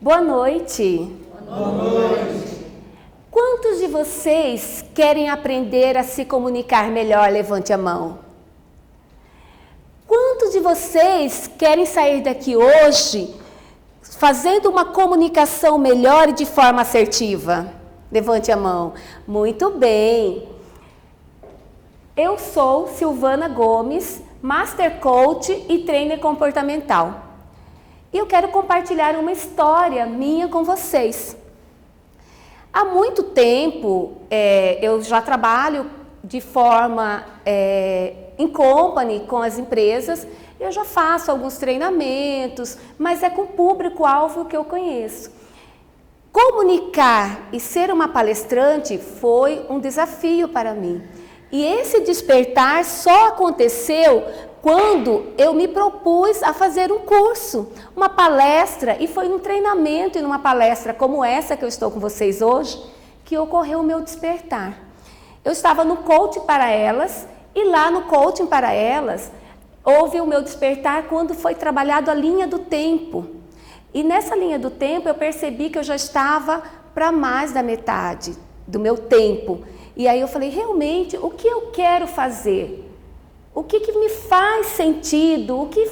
Boa noite. Boa noite. Quantos de vocês querem aprender a se comunicar melhor? Levante a mão. Quantos de vocês querem sair daqui hoje fazendo uma comunicação melhor e de forma assertiva? Levante a mão. Muito bem. Eu sou Silvana Gomes, Master Coach e Trainer Comportamental. E eu quero compartilhar uma história minha com vocês. Há muito tempo, eu já trabalho de forma em company com as empresas. Eu já faço alguns treinamentos, mas é com o público-alvo que eu conheço. Comunicar e ser uma palestrante foi um desafio para mim. E esse despertar só aconteceu quando eu me propus a fazer um curso, uma palestra, e foi num treinamento e numa palestra como essa que eu estou com vocês hoje, que ocorreu o meu despertar. Eu estava no Coaching para Elas, e lá no Coaching para Elas, houve o meu despertar quando foi trabalhado a linha do tempo. E nessa linha do tempo eu percebi que eu já estava para mais da metade do meu tempo. E aí eu falei, realmente, o que eu quero fazer? O que me faz sentido? O que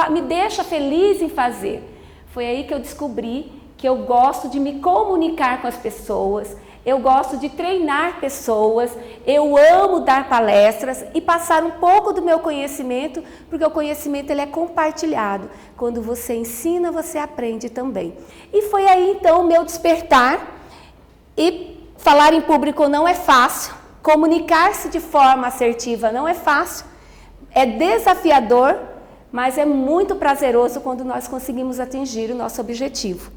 me deixa feliz em fazer? Foi aí que eu descobri que eu gosto de me comunicar com as pessoas, eu gosto de treinar pessoas, eu amo dar palestras e passar um pouco do meu conhecimento, porque o conhecimento ele é compartilhado. Quando você ensina, você aprende também. E foi aí então o meu despertar. E falar em público não é fácil, comunicar-se de forma assertiva não é fácil, é desafiador, mas é muito prazeroso quando nós conseguimos atingir o nosso objetivo.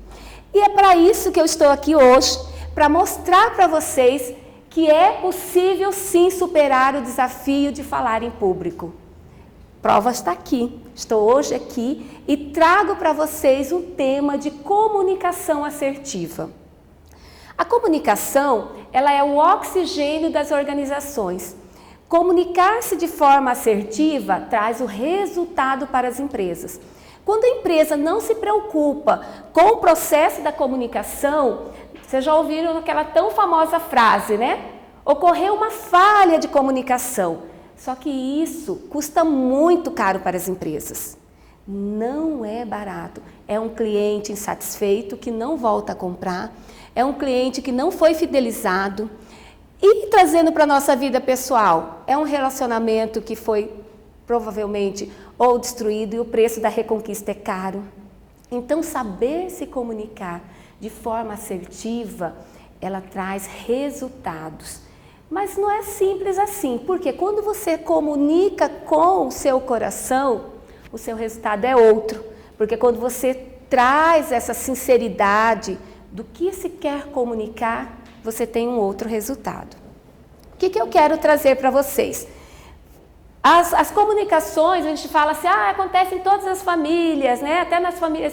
E é para isso que eu estou aqui hoje, para mostrar para vocês que é possível sim superar o desafio de falar em público. Prova está aqui. Estou hoje aqui e trago para vocês um tema de comunicação assertiva. A comunicação, ela é o oxigênio das organizações. Comunicar-se de forma assertiva traz o resultado para as empresas. Quando a empresa não se preocupa com o processo da comunicação, vocês já ouviram aquela tão famosa frase, né? Ocorreu uma falha de comunicação. Só que isso custa muito caro para as empresas. Não é barato. É um cliente insatisfeito que não volta a comprar. É um cliente que não foi fidelizado. E trazendo para a nossa vida pessoal, é um relacionamento que foi provavelmente ou destruído e o preço da reconquista é caro. Então, saber se comunicar de forma assertiva, ela traz resultados. Mas não é simples assim, porque quando você comunica com o seu coração, o seu resultado é outro. Porque quando você traz essa sinceridade do que se quer comunicar, você tem um outro resultado. O que eu quero trazer para vocês? As comunicações, a gente fala assim, acontece em todas as famílias, né? Até nas famílias,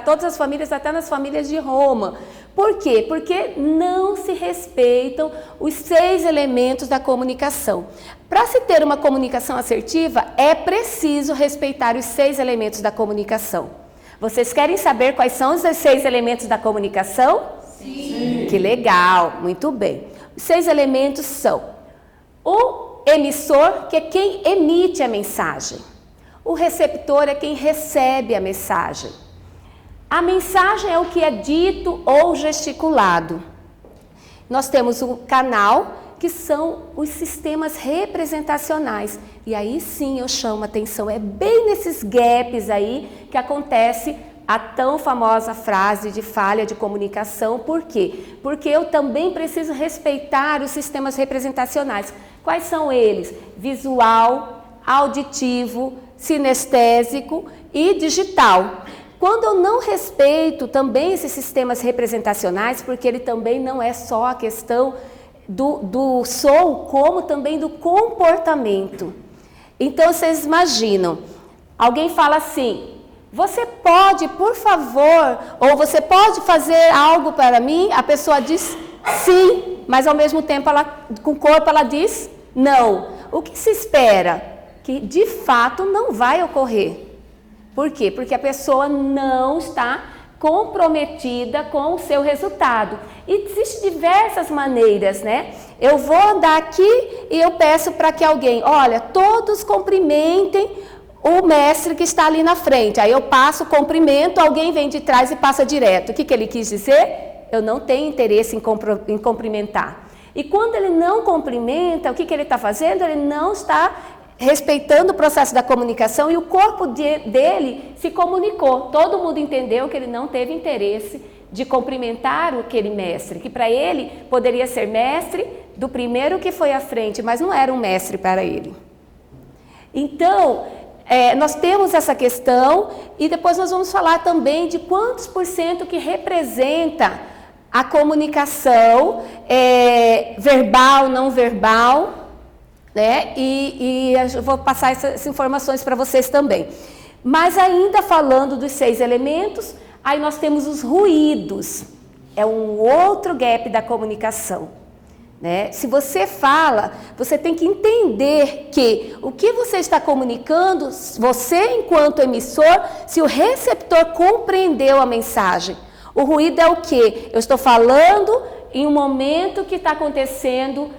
todas as famílias, até nas famílias de Roma. Por quê? Porque não se respeitam os 6 elementos da comunicação. Para se ter uma comunicação assertiva, é preciso respeitar os 6 elementos da comunicação. Vocês querem saber quais são os 6 elementos da comunicação? Sim. Que legal, muito bem. Os 6 elementos são o emissor, que é quem emite a mensagem. O receptor é quem recebe a mensagem. A mensagem é o que é dito ou gesticulado. Nós temos o canal, que são os sistemas representacionais. E aí sim eu chamo a atenção, é bem nesses gaps aí que acontece a tão famosa frase de falha de comunicação. Por quê? Porque eu também preciso respeitar os sistemas representacionais. Quais são eles? Visual, auditivo, sinestésico e digital. Quando eu não respeito também esses sistemas representacionais, porque ele também não é só a questão do som, como também do comportamento. Então, vocês imaginam, alguém fala assim, você pode, por favor, ou você pode fazer algo para mim? A pessoa diz sim, mas ao mesmo tempo, com o corpo, ela diz não. O que se espera? Que de fato não vai ocorrer. Por quê? Porque a pessoa não está comprometida com o seu resultado. E existem diversas maneiras, né? Eu vou andar aqui e eu peço para que alguém, olha, todos cumprimentem o mestre que está ali na frente. Aí eu passo, cumprimento, alguém vem de trás e passa direto. O que ele quis dizer? Eu não tenho interesse em cumprimentar. E quando ele não cumprimenta, o que ele está fazendo? Ele não está respeitando o processo da comunicação e o corpo dele se comunicou. Todo mundo entendeu que ele não teve interesse de cumprimentar aquele mestre, que para ele poderia ser mestre do primeiro que foi à frente, mas não era um mestre para ele. Então, nós temos essa questão e depois nós vamos falar também de quantos por cento que representa a comunicação verbal, não verbal, né? E eu vou passar essas informações para vocês também. Mas ainda falando dos 6 elementos, aí nós temos os ruídos. É um outro gap da comunicação, né? Se você fala, você tem que entender que o que você está comunicando, você enquanto emissor, se o receptor compreendeu a mensagem. O ruído é o quê? Eu estou falando em um momento que está acontecendo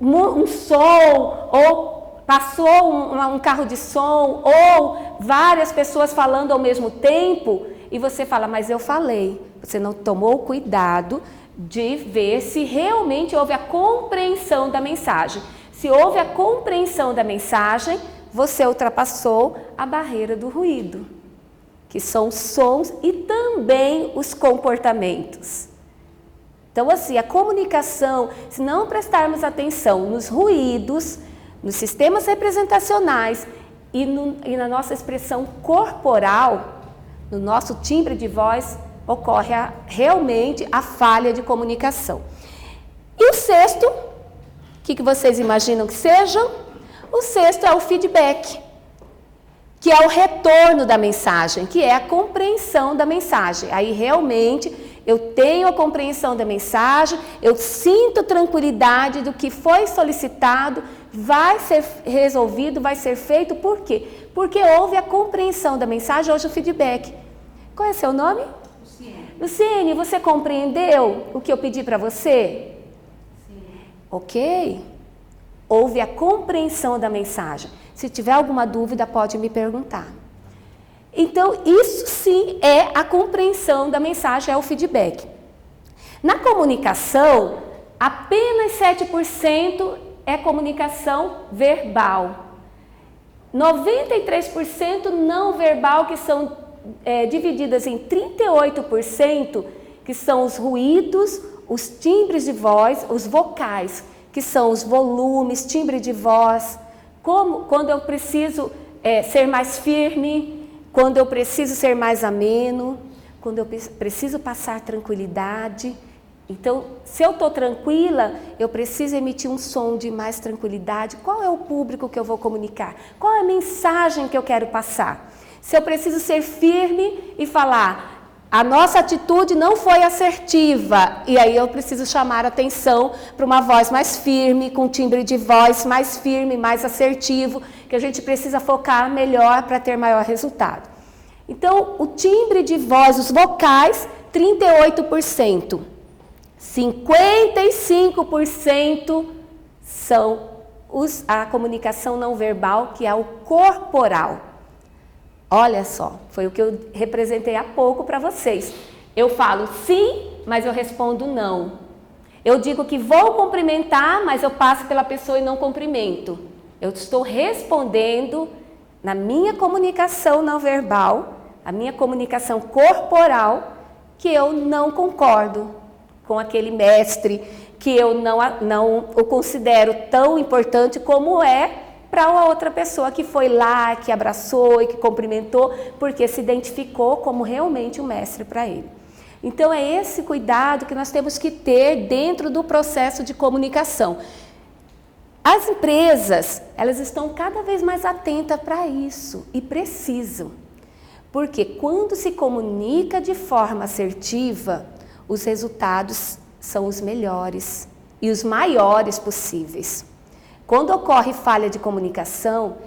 um som, ou passou um carro de som, ou várias pessoas falando ao mesmo tempo, e você fala, mas eu falei. Você não tomou cuidado de ver se realmente houve a compreensão da mensagem. Se houve a compreensão da mensagem, você ultrapassou a barreira do ruído, que são os sons e também os comportamentos. Então, assim, a comunicação, se não prestarmos atenção nos ruídos, nos sistemas representacionais e na nossa expressão corporal, no nosso timbre de voz, ocorre realmente a falha de comunicação. E o sexto, o que vocês imaginam que seja? O sexto é o feedback, que é o retorno da mensagem, que é a compreensão da mensagem. Aí realmente eu tenho a compreensão da mensagem, eu sinto tranquilidade do que foi solicitado, vai ser resolvido, vai ser feito. Por quê? Porque houve a compreensão da mensagem, hoje o feedback. Qual é seu nome? Luciene, você compreendeu o que eu pedi para você? Sim. Ok. Houve a compreensão da mensagem. Se tiver alguma dúvida, pode me perguntar. Então, isso sim é a compreensão da mensagem, é o feedback. Na comunicação, apenas 7% é comunicação verbal. 93% não verbal, que são divididas em 38%, que são os ruídos, os timbres de voz, os vocais, que são os volumes, timbre de voz, quando eu preciso ser mais firme, quando eu preciso ser mais ameno, quando eu preciso passar tranquilidade. Então, se eu estou tranquila, eu preciso emitir um som de mais tranquilidade. Qual é o público que eu vou comunicar? Qual é a mensagem que eu quero passar? Se eu preciso ser firme e falar, a nossa atitude não foi assertiva, e aí eu preciso chamar atenção para uma voz mais firme, com timbre de voz mais firme, mais assertivo, que a gente precisa focar melhor para ter maior resultado. Então, o timbre de voz, os vocais, 38%. 55% são a comunicação não verbal, que é o corporal. Olha só, foi o que eu representei há pouco para vocês. Eu falo sim, mas eu respondo não. Eu digo que vou cumprimentar, mas eu passo pela pessoa e não cumprimento. Eu estou respondendo na minha comunicação não verbal, a minha comunicação corporal, que eu não concordo com aquele mestre, que eu não o considero tão importante como é para a outra pessoa que foi lá, que abraçou e que cumprimentou, porque se identificou como realmente um mestre para ele. Então, é esse cuidado que nós temos que ter dentro do processo de comunicação. As empresas, elas estão cada vez mais atentas para isso e precisam. Porque quando se comunica de forma assertiva, os resultados são os melhores e os maiores possíveis. Quando ocorre falha de comunicação,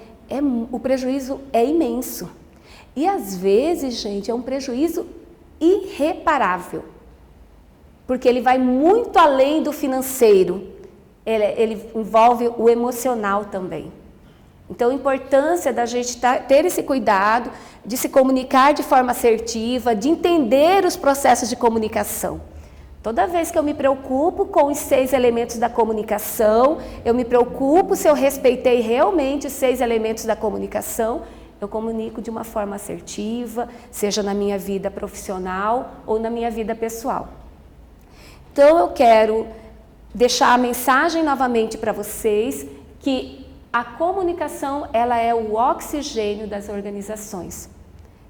o prejuízo é imenso. E às vezes, gente, é um prejuízo irreparável, porque ele vai muito além do financeiro, ele envolve o emocional também. Então, a importância da gente ter esse cuidado de se comunicar de forma assertiva, de entender os processos de comunicação. Toda vez que eu me preocupo com os 6 elementos da comunicação, eu me preocupo se eu respeitei realmente os 6 elementos da comunicação, eu comunico de uma forma assertiva, seja na minha vida profissional ou na minha vida pessoal. Então, eu quero deixar a mensagem novamente para vocês que a comunicação, ela é o oxigênio das organizações.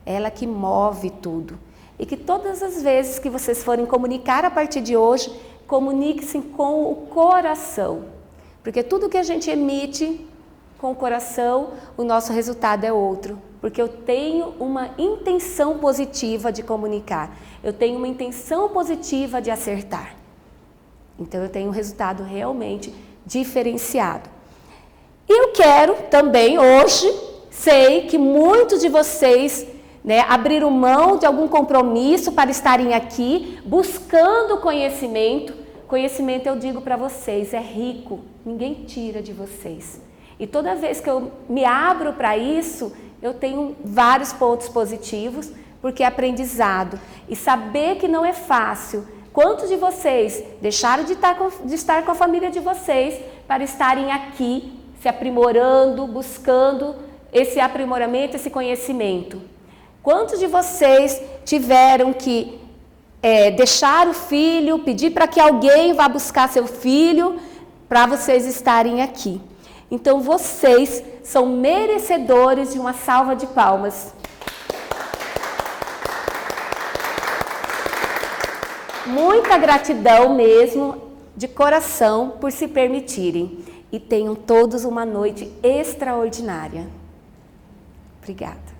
Ela que move tudo. E que todas as vezes que vocês forem comunicar a partir de hoje, comuniquem-se com o coração. Porque tudo que a gente emite com o coração, o nosso resultado é outro. Porque eu tenho uma intenção positiva de comunicar. Eu tenho uma intenção positiva de acertar. Então eu tenho um resultado realmente diferenciado. E eu quero também, hoje, sei que muitos de vocês abriram mão de algum compromisso para estarem aqui buscando conhecimento. Conhecimento, eu digo para vocês, é rico, ninguém tira de vocês. E toda vez que eu me abro para isso, eu tenho vários pontos positivos, porque é aprendizado. E saber que não é fácil. Quantos de vocês deixaram de estar com a família de vocês para estarem aqui, se aprimorando, buscando esse aprimoramento, esse conhecimento? Quantos de vocês tiveram que deixar o filho, pedir para que alguém vá buscar seu filho, para vocês estarem aqui? Então, vocês são merecedores de uma salva de palmas. Muita gratidão mesmo, de coração, por se permitirem. E tenham todos uma noite extraordinária. Obrigada.